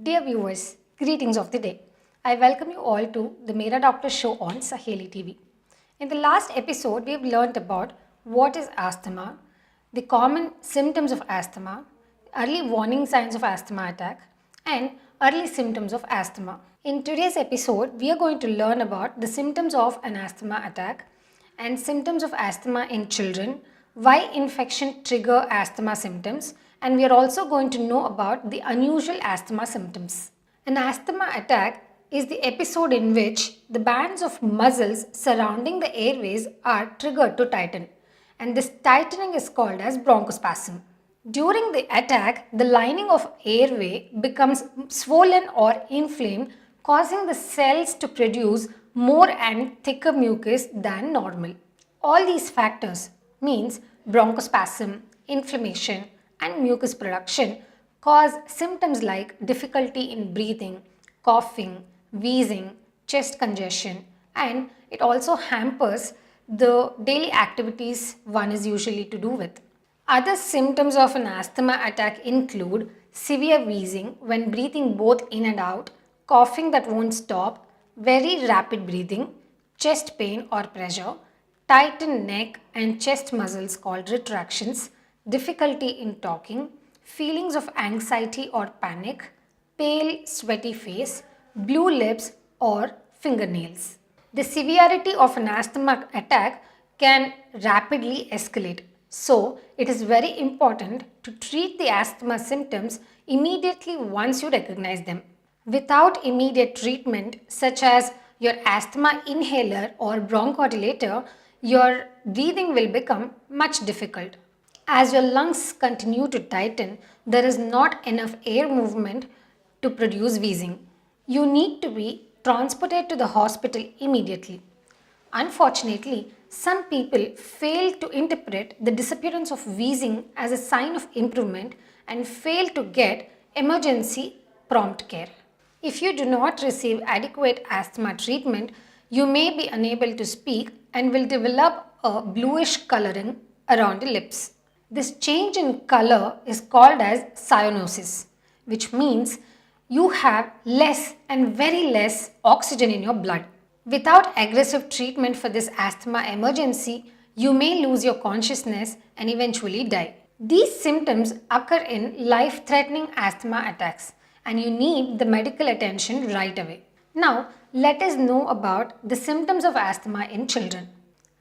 Dear viewers, greetings of the day. I welcome you all to the Mera Doctor show on Saheli TV. In the last episode, we have learned about what is asthma, the common symptoms of asthma, early warning signs of asthma attack, and early symptoms of asthma. In today's episode, we are going to learn about the symptoms of an asthma attack and symptoms of asthma in children, why infection trigger asthma symptoms, and we are also going to know about the unusual asthma symptoms. An asthma attack is the episode in which the bands of muscles surrounding the airways are triggered to tighten, and this tightening is called as bronchospasm. During the attack, the lining of airway becomes swollen or inflamed, causing the cells to produce more and thicker mucus than normal. All these factors means bronchospasm, inflammation, and mucus production cause symptoms like difficulty in breathing, coughing, wheezing, chest congestion, and it also hampers the daily activities one is usually to do with. Other symptoms of an asthma attack include severe wheezing when breathing both in and out, coughing that won't stop, very rapid breathing, chest pain or pressure, tightened neck and chest muscles called retractions, difficulty in talking, feelings of anxiety or panic, pale, sweaty face, blue lips or fingernails. The severity of an asthma attack can rapidly escalate. So, it is very important to treat the asthma symptoms immediately once you recognize them. Without immediate treatment, such as your asthma inhaler or bronchodilator, your breathing will become much difficult. As your lungs continue to tighten, there is not enough air movement to produce wheezing. You need to be transported to the hospital immediately. Unfortunately, some people fail to interpret the disappearance of wheezing as a sign of improvement and fail to get emergency prompt care. If you do not receive adequate asthma treatment, you may be unable to speak and will develop a bluish coloring around the lips. This change in color is called as cyanosis, which means you have less and very less oxygen in your blood. Without aggressive treatment for this asthma emergency, you may lose your consciousness and eventually die. These symptoms occur in life-threatening asthma attacks, and you need the medical attention right away. Now, let us know about the symptoms of asthma in children.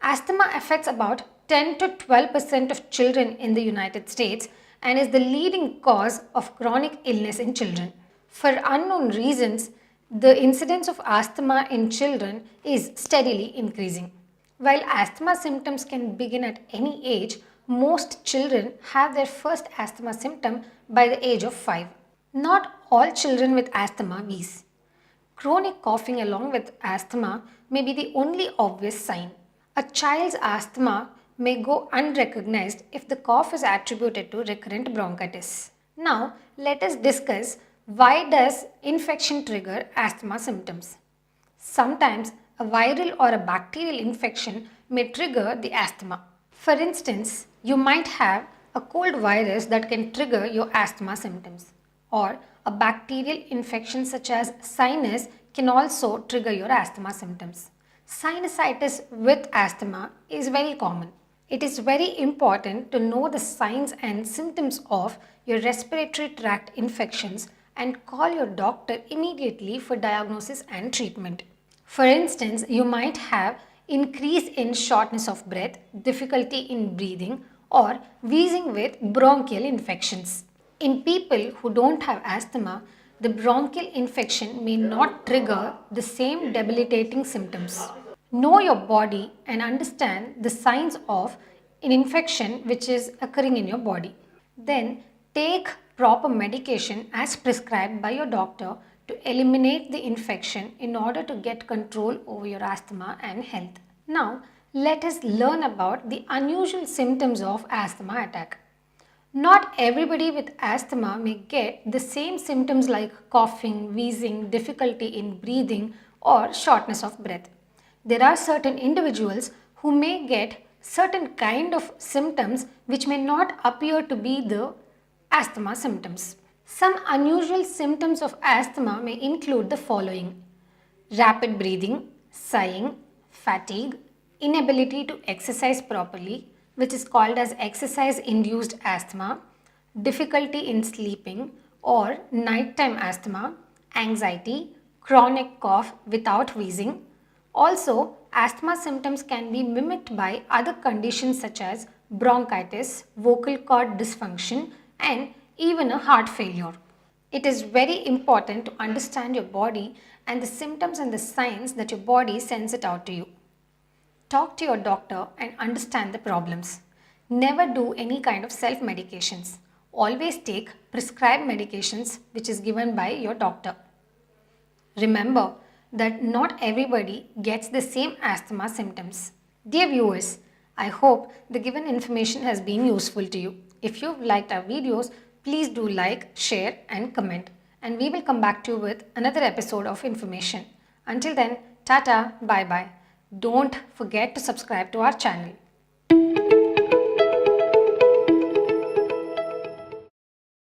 Asthma affects about 10 to 12% of children in the United States and is the leading cause of chronic illness in children. For unknown reasons, the incidence of asthma in children is steadily increasing. While asthma symptoms can begin at any age, most children have their first asthma symptom by the age of 5. Not all children with asthma wheeze. Chronic coughing along with asthma may be the only obvious sign. A child's asthma may go unrecognized if the cough is attributed to recurrent bronchitis. Now, let us discuss why does infection trigger asthma symptoms. Sometimes a viral or a bacterial infection may trigger the asthma. For instance, you might have a cold virus that can trigger your asthma symptoms, or a bacterial infection such as sinus can also trigger your asthma symptoms. Sinusitis with asthma is very common. It is very important to know the signs and symptoms of your respiratory tract infections and call your doctor immediately for diagnosis and treatment. For instance, you might have increase in shortness of breath, difficulty in breathing, or wheezing with bronchial infections. In people who don't have asthma, the bronchial infection may not trigger the same debilitating symptoms. Know your body and understand the signs of an infection which is occurring in your body. Then take proper medication as prescribed by your doctor to eliminate the infection in order to get control over your asthma and health. Now, let us learn about the unusual symptoms of asthma attack. Not everybody with asthma may get the same symptoms like coughing, wheezing, difficulty in breathing, or shortness of breath. There are certain individuals who may get certain kind of symptoms which may not appear to be the asthma symptoms. Some unusual symptoms of asthma may include the following: rapid breathing, sighing, fatigue, inability to exercise properly, which is called as exercise induced asthma, difficulty in sleeping or nighttime asthma, anxiety, chronic cough without wheezing. Also, asthma symptoms can be mimicked by other conditions such as bronchitis, vocal cord dysfunction, and even a heart failure. It is very important to understand your body and the symptoms and the signs that your body sends it out to you. Talk to your doctor and understand the problems. Never do any kind of self medications. Always take prescribed medications which is given by your doctor. Remember that not everybody gets the same asthma symptoms. Dear viewers, I hope the given information has been useful to you. If you've liked our videos, please do like, share and comment. And we will come back to you with another episode of information. Until then, tata, bye bye. Don't forget to subscribe to our channel.